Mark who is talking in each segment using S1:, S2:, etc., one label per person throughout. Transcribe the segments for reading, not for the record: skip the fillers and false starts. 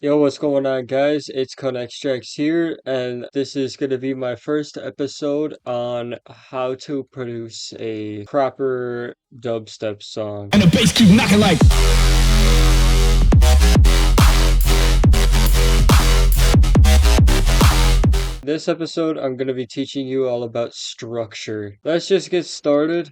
S1: Yo, what's going on, guys? It's Konextrax here, and this is going to be my first episode on how to produce a proper dubstep song.
S2: And the bass keep knocking like.
S1: This episode, I'm going to be teaching you all about structure. Let's just get started.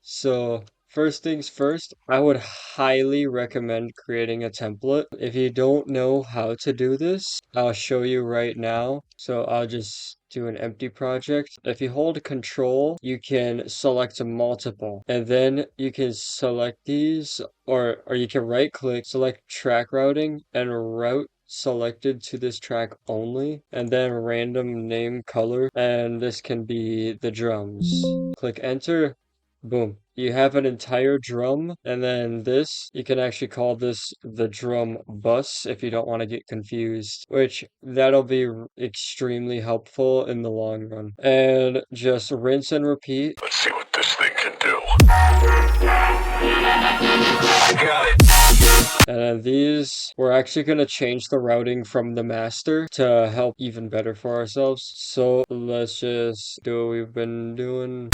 S1: So, first things first, I would highly recommend creating a template. If you don't know how to do this, I'll show you right now. So I'll just do an empty project. If you hold Control, you can select multiple, and then you can select these, or you can right click, select track routing, and route selected to this track only, and then random name color, and this can be the drums. Click enter. Boom. You have an entire drum, and then this, you can actually call this the drum bus if you don't want to get confused, which that'll be extremely helpful in the long run. And just rinse and repeat.
S2: Let's see what this thing can do. Got it.
S1: And then these, we're actually going to change the routing from the master to help even better for ourselves. So let's just do what we've been doing.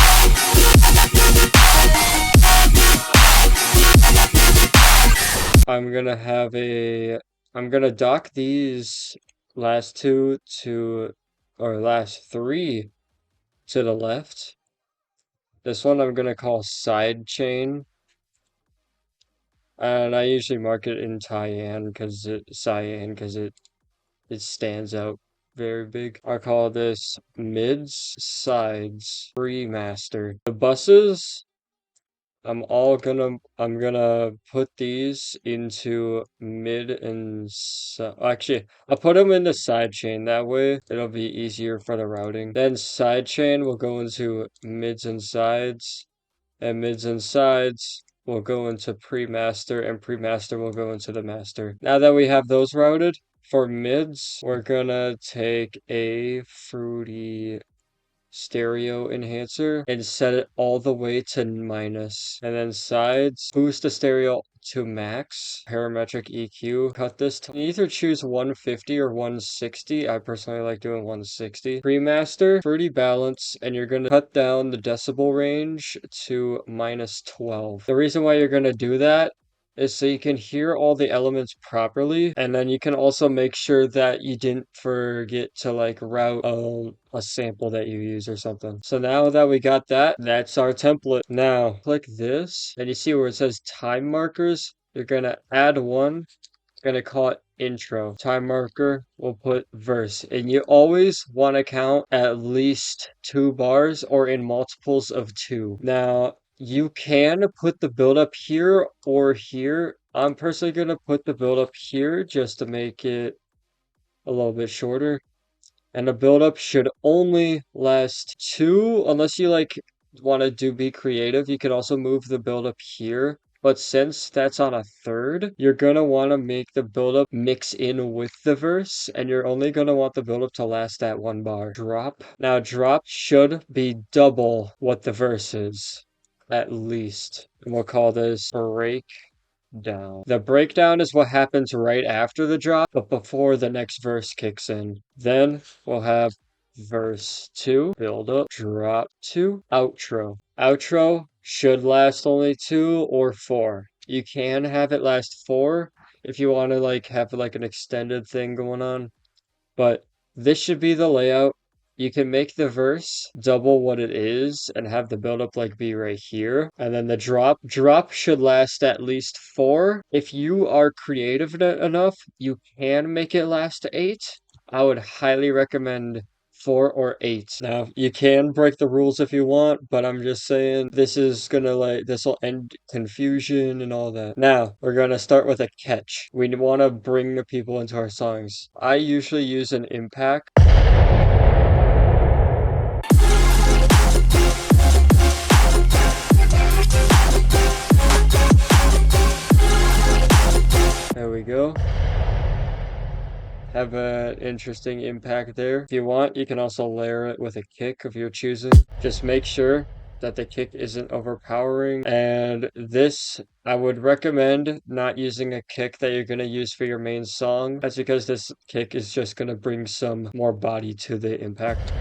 S1: I'm gonna dock these last two to, or last three to the left. This one I'm gonna call side chain. And I usually mark it in cyan because it stands out very big. I call this mids, sides, pre-master. The buses, I'm gonna put these into mid and actually I'll put them in the side chain, that way it'll be easier for the routing. Then side chain will go into mids and sides, and mids and sides will go into pre-master, and pre-master will go into the master. Now that we have those routed, for mids, we're gonna take a fruity stereo enhancer and set it all the way to minus. And then sides, boost the stereo to max, parametric EQ. Cut this to either choose 150 or 160. I personally like doing 160. Pre-master, fruity balance, and you're gonna cut down the decibel range to minus 12. The reason why you're gonna do that is so you can hear all the elements properly, and then you can also make sure that you didn't forget to like route a sample that you use or something. So now that we got that, that's our template. Now click this, and you see where it says time markers. You're gonna add one, gonna call it intro. Time marker, we'll put verse. And you always want to count at least 2 bars or in multiples of 2. Now, you can put the build up here or here. I'm personally gonna put the build up here just to make it a little bit shorter. And the build up should only last 2, unless you like want to be creative. You could also move the build up here. But since that's on a third, you're gonna want to make the build-up mix in with the verse, and you're only gonna want the build-up to last that 1 bar. Drop. Now, drop should be double what the verse is, at least. And we'll call this breakdown. The breakdown is what happens right after the drop, but before the next verse kicks in. Then we'll have verse 2, build up, drop 2, outro. Outro should last only 2 or 4. You can have it last 4 if you want to like have like an extended thing going on, but this should be the layout. You can make the verse double what it is and have the build-up like be right here. And then the drop should last at least 4. If you are creative enough, you can make it last 8. I would highly recommend 4 or 8. Now, you can break the rules if you want, but I'm just saying this will end confusion and all that. Now, we're gonna start with a catch. We want to bring the people into our songs. I usually use an impact. There we go. Have an interesting impact there. If you want, you can also layer it with a kick of your choosing. Just make sure that the kick isn't overpowering. And this, I would recommend not using a kick that you're going to use for your main song. That's because this kick is just going to bring some more body to the impact.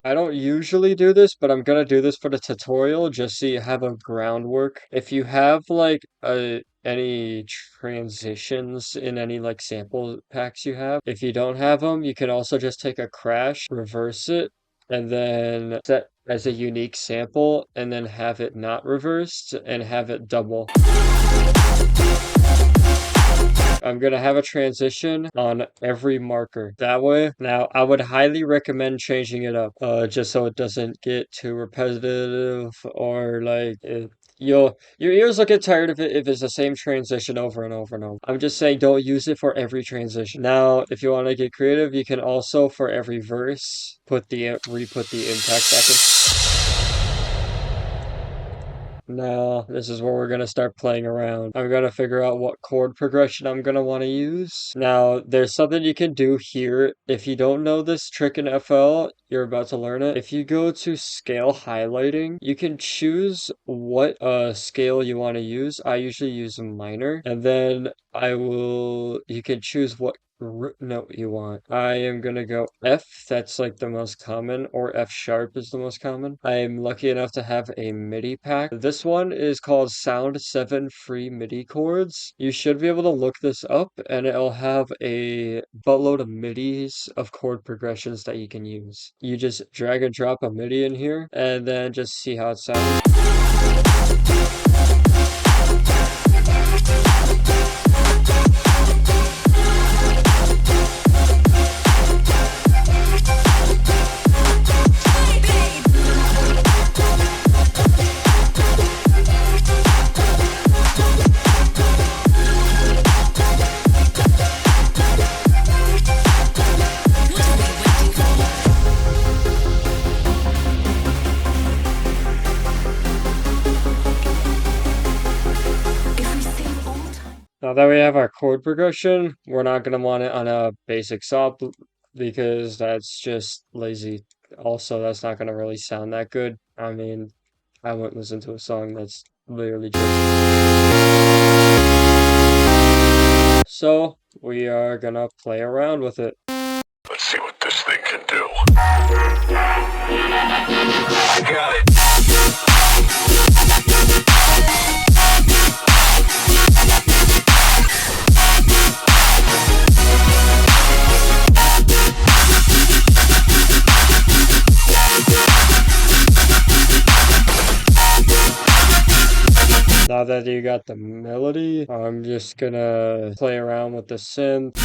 S1: I don't usually do this, but I'm gonna do this for the tutorial just so you have a groundwork. If you have like any transitions in any like sample packs you have, if you don't have them, you can also just take a crash, reverse it, and then set as a unique sample, and then have it not reversed and have it double. I'm gonna have a transition on every marker. That way, now I would highly recommend changing it up, just so it doesn't get too repetitive or like your ears will get tired of it if it's the same transition over and over and over. I'm just saying don't use it for every transition. Now, if you want to get creative, you can also for every verse re-put the impact back in. Now, this is where we're going to start playing around. I'm going to figure out what chord progression I'm going to want to use. Now, there's something you can do here. If you don't know this trick in FL, you're about to learn it. If you go to scale highlighting, you can choose what scale you want to use. I usually use a minor. And then you can choose what root note you want. I am gonna go F, that's like the most common, or F sharp is the most common. I am lucky enough to have a MIDI pack. This one is called Sound 7 Free MIDI Chords. You should be able to look this up and it'll have a buttload of MIDIs of chord progressions that you can use. You just drag and drop a MIDI in here and then just see how it sounds. Now that we have our chord progression, we're not going to want it on a basic saw because that's just lazy. Also, that's not going to really sound that good. I mean, I wouldn't listen to a song that's literally just... So, we are going to play around with it.
S2: Let's see what this thing can do. Got it.
S1: Now that you got the melody, I'm just gonna play around with the synth.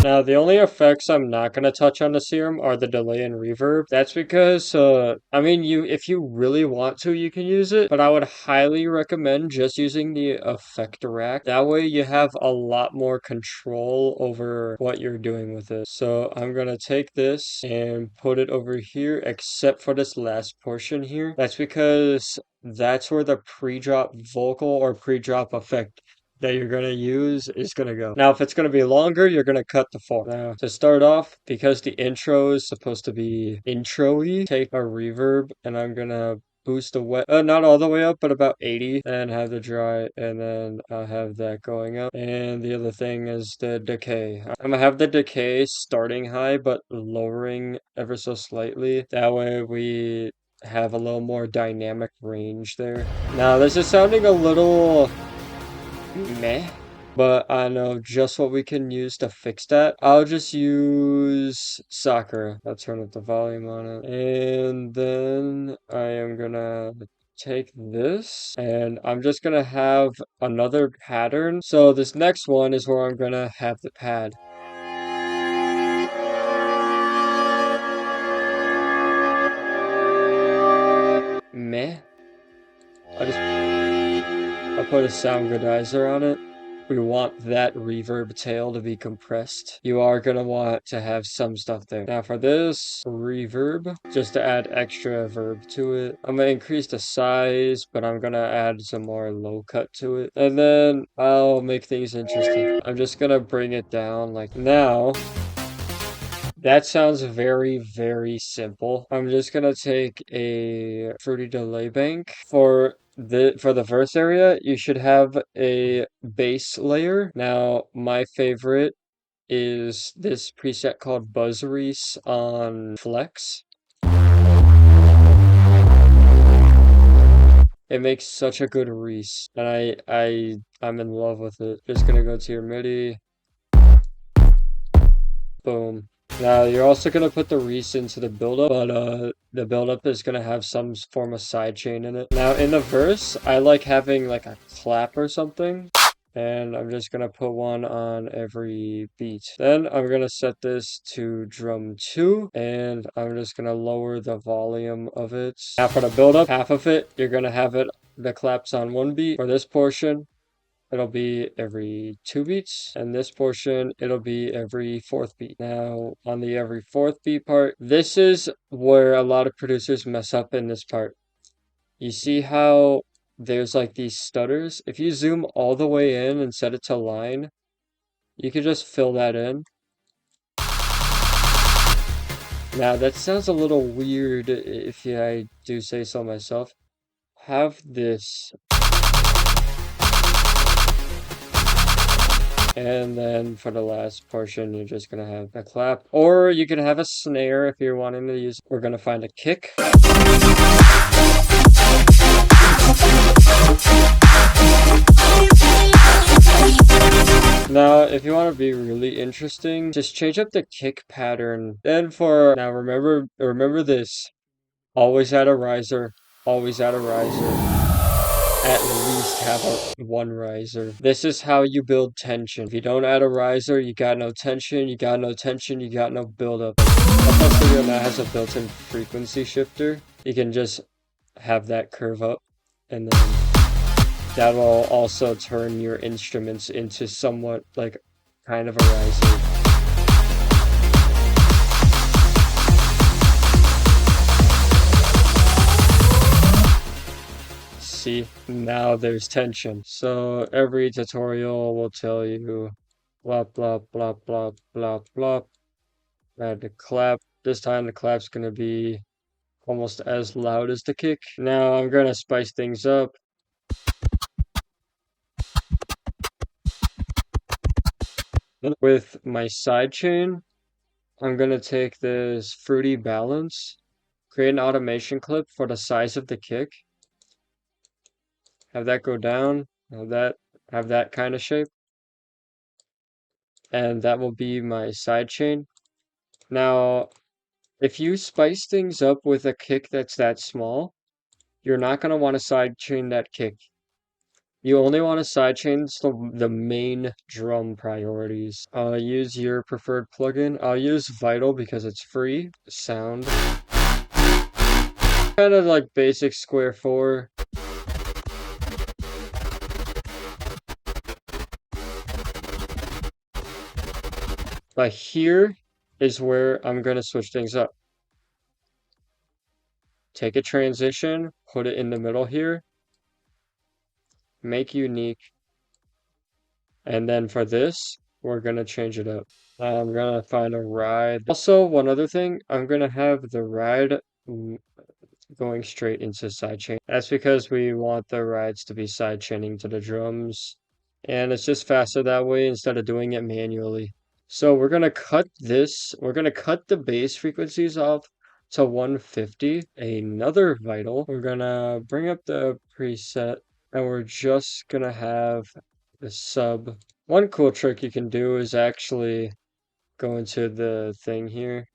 S1: Now, the only effects I'm not going to touch on the serum are the delay and reverb. That's because, I mean, if you really want to, you can use it, but I would highly recommend just using the effect rack. That way you have a lot more control over what you're doing with it. So I'm going to take this and put it over here, except for this last portion here. That's because that's where the pre-drop vocal or pre-drop effect that you're going to use is going to go. Now, if it's going to be longer, you're going to cut the fall. Now, to start off, because the intro is supposed to be intro-y, take a reverb, and I'm going to boost the wet, not all the way up, but about 80, and have the dry, and then I'll have that going up. And the other thing is the decay. I'm gonna have the decay starting high, but lowering ever so slightly. That way we have a little more dynamic range there. Now, this is sounding a little meh, but I know just what we can use to fix that. I'll just use Sakura. I'll turn up the volume on it. And then I am gonna take this and I'm just gonna have another pattern. So this next one is where I'm gonna have the pad. Meh. I'll put a sound goodizer on it. we want that reverb tail to be compressed, you are going to want to have some stuff there. Now for this reverb, just to add extra verb to it, I'm going to increase the size, but I'm going to add some more low cut to it. And then I'll make things interesting. I'm just going to bring it down like now. That sounds very, very simple. I'm just gonna take a fruity delay bank. For the verse area, you should have a bass layer. Now, my favorite is this preset called Buzz Reese on Flex. It makes such a good Reese, and I'm in love with it. Just gonna go to your MIDI. Boom. Now you're also gonna put the Reese into the buildup, but the buildup is gonna have some form of sidechain in it. Now in the verse, I like having like a clap or something, and I'm just gonna put one on every beat. Then I'm gonna set this to drum 2, and I'm just gonna lower the volume of it. Now for the buildup, half of it, you're gonna have it the claps on one beat. For this portion, it'll be every 2 beats, and this portion, it'll be every 4th beat. Now, on the every 4th beat part, this is where a lot of producers mess up in this part. You see how there's like these stutters? If you zoom all the way in and set it to line, you can just fill that in. Now, that sounds a little weird if I do say so myself. Have this. And then for the last portion, you're just gonna have a clap, or you can have a snare if you're wanting to use. We're gonna find a kick. Now, if you want to be really interesting, just change up the kick pattern. Then now remember this. Always add a riser. Always add a riser. At least have one riser. This is how you build tension. If you don't add a riser, you got no tension, you got no tension, you got no buildup. FL Studio now has a built-in frequency shifter. You can just have that curve up, and then that will also turn your instruments into somewhat like kind of a riser. See, now there's tension. So every tutorial will tell you blah blah blah blah blah blah. Add the clap. This time the clap's gonna be almost as loud as the kick. Now I'm gonna spice things up. With my sidechain, I'm gonna take this fruity balance, create an automation clip for the size of the kick. Have that go down, have that kind of shape. And that will be my sidechain. Now, if you spice things up with a kick that's that small, you're not going to want to sidechain that kick. You only want to sidechain the main drum priorities. Use your preferred plugin. I'll use Vital because it's free. Sound. Kind of like basic square 4. But here is where I'm going to switch things up. Take a transition, put it in the middle here, make unique, and then for this, we're going to change it up. I'm going to find a ride. Also, one other thing, I'm going to have the ride going straight into sidechain. That's because we want the rides to be sidechaining to the drums, and it's just faster that way instead of doing it manually. So we're gonna cut the bass frequencies off to 150. Another Vital. We're gonna bring up the preset, and we're just gonna have the sub. One cool trick you can do is actually go into the thing here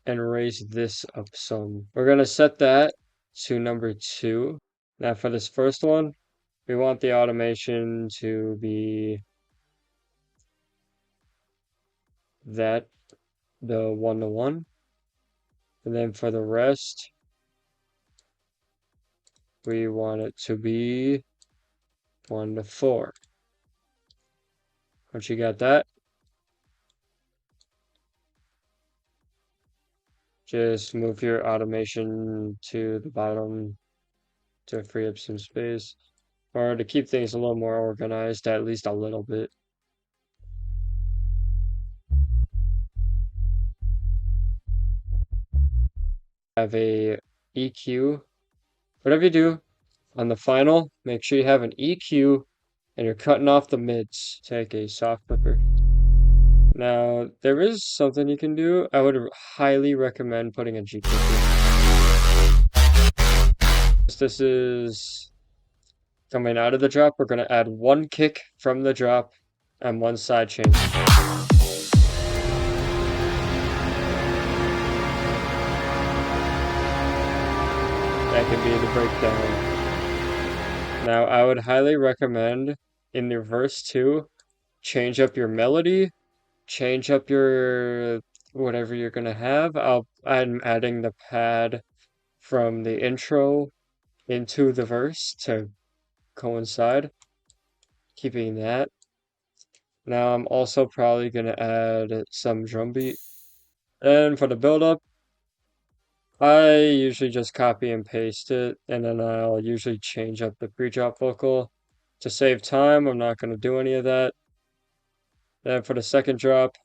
S1: and raise this up some. We're gonna set that to number 2. Now for this first one, we want the automation to be the 1-to-1. And then for the rest, we want it to be 1 to 4. Once you got that, just move your automation to the bottom to free up some space, or to keep things a little more organized, at least a little bit. Have a EQ. Whatever you do on the final, make sure you have an EQ and you're cutting off the mids. Take a soft clipper. Now, there is something you can do. I would highly recommend putting a G clipper. This is coming out of the drop. We're going to add one kick from the drop and one side chain. That can be the breakdown. Now, I would highly recommend in the verse 2, change up your melody, change up your whatever you're gonna have. I'm adding the pad from the intro into the verse to coincide, keeping that. Now I'm also probably gonna add some drum beat. And for the build up, I usually just copy and paste it, and then I'll usually change up the pre-drop vocal. To save time, I'm not gonna do any of that. Then for the second drop,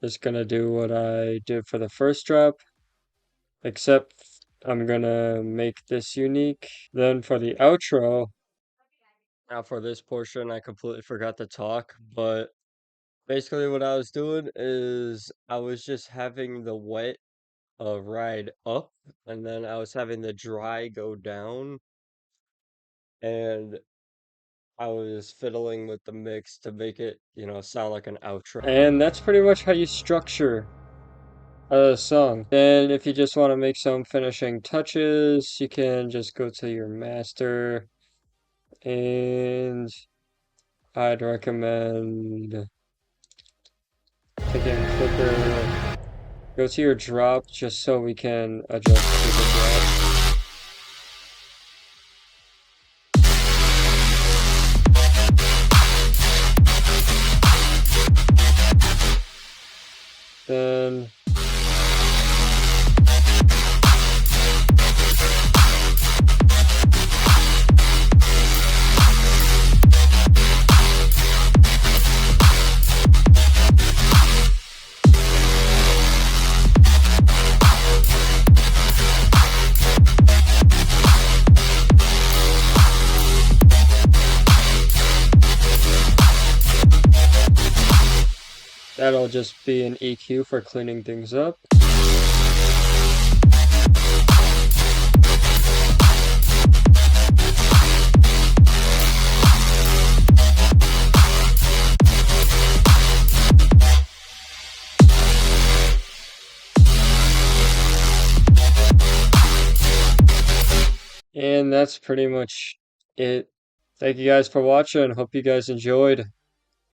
S1: just gonna do what I did for the first drop, except I'm gonna make this unique. Then for the outro, now for this portion, I completely forgot to talk, but basically what I was doing is I was just having the wet ride up, and then I was having the dry go down, and I was fiddling with the mix to make it, sound like an outro. And that's pretty much how you structure a song. Then if you just want to make some finishing touches, you can just go to your master, and I'd recommend taking a clipper, go to your drop just so we can adjust to the drop. Then that'll just be an EQ for cleaning things up. And that's pretty much it. Thank you guys for watching. Hope you guys enjoyed.